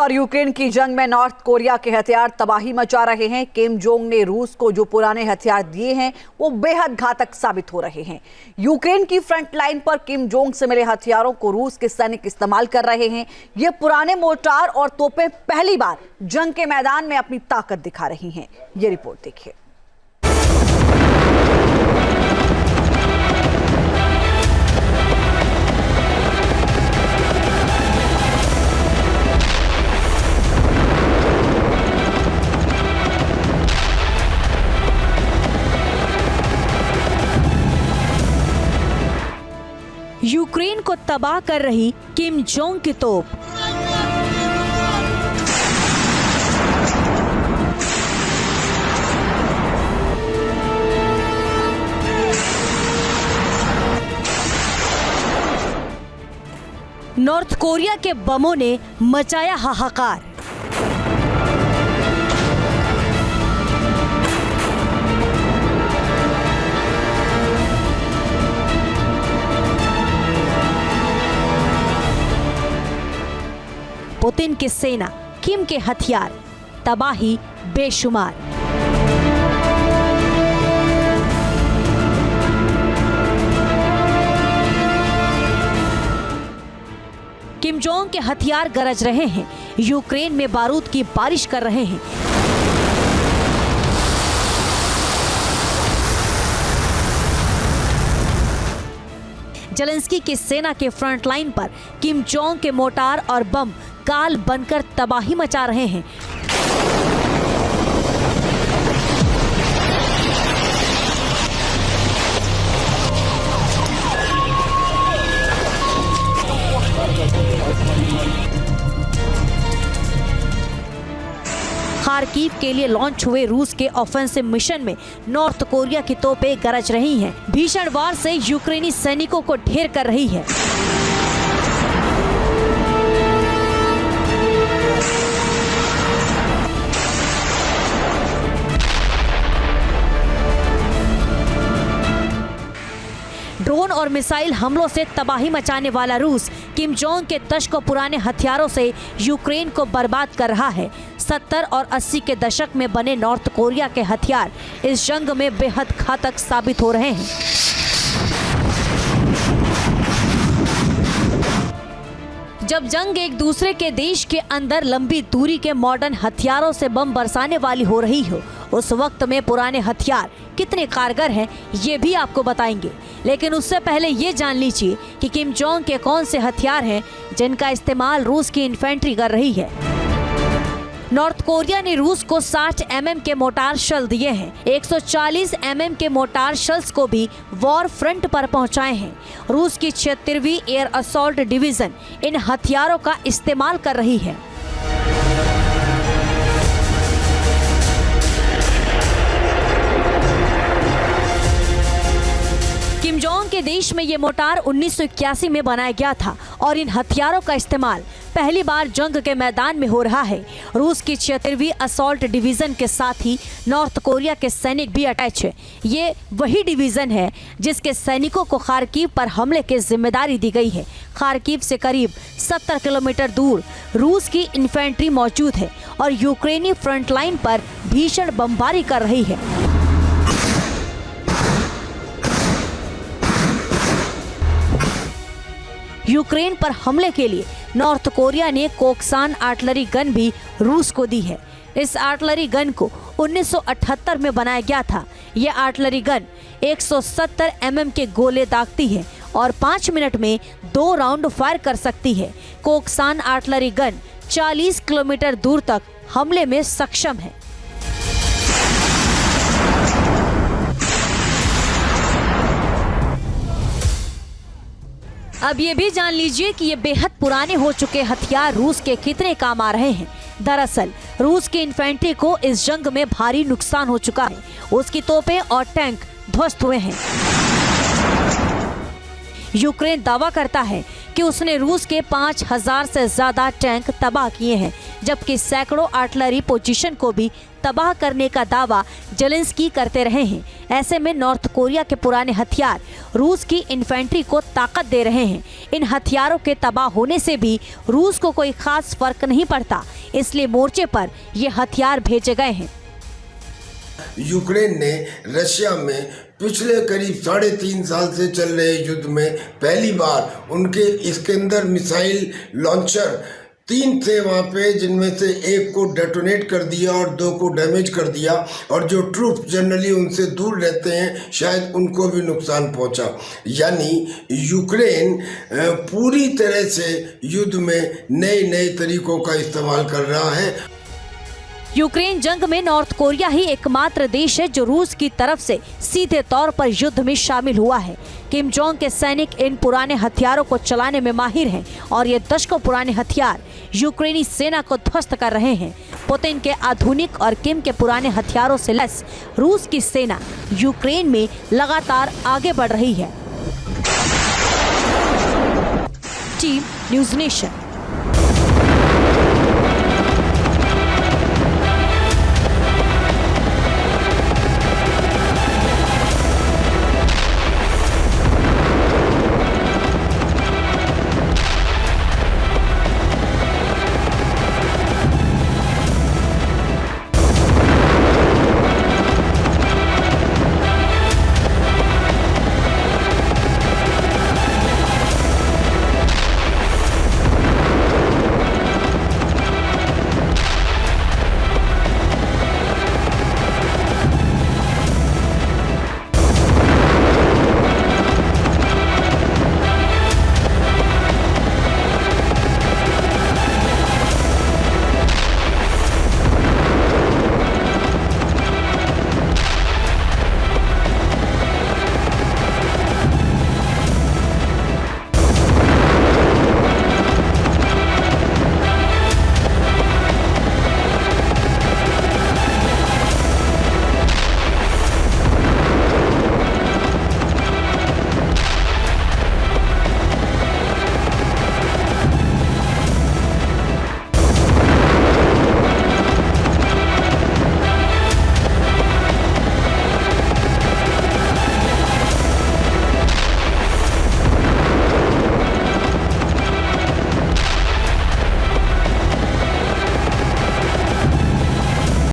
और यूक्रेन की जंग में नॉर्थ कोरिया के हथियार तबाही मचा रहे हैं। किम जोंग ने रूस को जो पुराने हथियार दिए हैं वो बेहद घातक साबित हो रहे हैं। यूक्रेन की फ्रंट लाइन पर किम जोंग से मिले हथियारों को रूस के सैनिक इस्तेमाल कर रहे हैं। ये पुराने मोर्टार और तोपें पहली बार जंग के मैदान में अपनी ताकत दिखा रही हैं। ये रिपोर्ट देखिए। यूक्रेन को तबाह कर रही किम जोंग की तोप। नॉर्थ कोरिया के बमों ने मचाया हाहाकार। पुतिन की सेना, किम के हथियार, तबाही बेशुमार। किम जोंग के हथियार गरज रहे हैं, यूक्रेन में बारूद की बारिश कर रहे हैं। जेलेंस्की की सेना के फ्रंट लाइन पर किम जोंग के मोर्टार और बम काल बनकर तबाही मचा रहे हैं। खार्किव के लिए लॉन्च हुए रूस के ऑफेंसिव मिशन में नॉर्थ कोरिया की तोपें गरज रही हैं। भीषण वार से यूक्रेनी सैनिकों को ढेर कर रही है। ड्रोन और मिसाइल हमलों से तबाही मचाने वाला रूस किम जोंग के तश्क पुराने हथियारों से यूक्रेन को बर्बाद कर रहा है। 70 और 80 के दशक में बने नॉर्थ कोरिया के हथियार इस जंग में बेहद घातक साबित हो रहे हैं। जब जंग एक दूसरे के देश के अंदर लंबी दूरी के मॉडर्न हथियारों से बम बरसाने वाली हो रही हो, उस वक्त में पुराने हथियार कितने कारगर हैं ये भी आपको बताएंगे। लेकिन उससे पहले ये जान लीजिए कि किम जोंग के कौन से हथियार हैं जिनका इस्तेमाल रूस की इन्फेंट्री कर रही है। नॉर्थ कोरिया ने रूस को 60 mm के मोर्टार शेल दिए हैं। 140 mm के मोर्टार शेल्स को भी वॉर फ्रंट पर पहुंचाए हैं। रूस की 76वीं एयर असॉल्ट डिवीजन इन हथियारों का इस्तेमाल कर रही है। किम जोंग के देश में ये मोर्टार 1981 में बनाया गया था और इन हथियारों का इस्तेमाल पहली बार जंग के मैदान में हो रहा है। रूस की 76वीं असॉल्ट डिवीजन के साथ ही नॉर्थ कोरिया के सैनिक भी अटैच है। ये वही डिवीजन है जिसके सैनिकों को खार्किव पर हमले की जिम्मेदारी दी गई है। खार्किव से करीब 70 किलोमीटर दूर रूस की इन्फेंट्री मौजूद है और यूक्रेनी फ्रंट लाइन पर भीषण बमबारी कर रही है। यूक्रेन पर हमले के लिए नॉर्थ कोरिया ने कोक्सान आर्टिलरी गन भी रूस को दी है। इस आर्टिलरी गन को 1978 में बनाया गया था। यह आर्टिलरी गन 170 mm के गोले दागती है और 5 मिनट में 2 राउंड फायर कर सकती है। कोक्सान आर्टिलरी गन 40 किलोमीटर दूर तक हमले में सक्षम है। अब ये भी जान लीजिए कि ये बेहद पुराने हो चुके हथियार रूस के कितने काम आ रहे हैं। दरअसल रूस की इन्फेंट्री को इस जंग में भारी नुकसान हो चुका है। उसकी तोपें और टैंक ध्वस्त हुए हैं। यूक्रेन दावा करता है कि उसने रूस के 5000 से ज्यादा टैंक तबाह किए हैं, जबकि सैकड़ों आर्टिलरी पोजीशन को भी तबाह करने का दावा जेलेंस्की करते रहे हैं। ऐसे में नॉर्थ कोरिया के पुराने हथियार रूस की इन्फेंट्री को ताकत दे रहे हैं। इन हथियारों के तबाह होने से भी रूस को कोई खास फर्क नहीं पड़ता, इसलिए मोर्चे पर ये हथियार भेजे गए हैं। यूक्रेन ने रशिया में पिछले करीब 3.5 साल से चल रहे युद्ध में पहली बार उनके इस्कंदर मिसाइल लॉन्चर 3 थे वहाँ पे, जिनमें से 1 को डेटोनेट कर दिया और 2 को डैमेज कर दिया, और जो ट्रूप जनरली उनसे दूर रहते हैं शायद उनको भी नुकसान पहुँचा। यानी यूक्रेन पूरी तरह से युद्ध में नए तरीकों का इस्तेमाल कर रहा है। यूक्रेन जंग में नॉर्थ कोरिया ही एकमात्र देश है जो रूस की तरफ से सीधे तौर पर युद्ध में शामिल हुआ है। किम जोंग के सैनिक इन पुराने हथियारों को चलाने में माहिर हैं और ये दशकों पुराने हथियार यूक्रेनी सेना को ध्वस्त कर रहे हैं। पुतिन के आधुनिक और किम के पुराने हथियारों से लैस रूस की सेना यूक्रेन में लगातार आगे बढ़ रही है। Team news nation.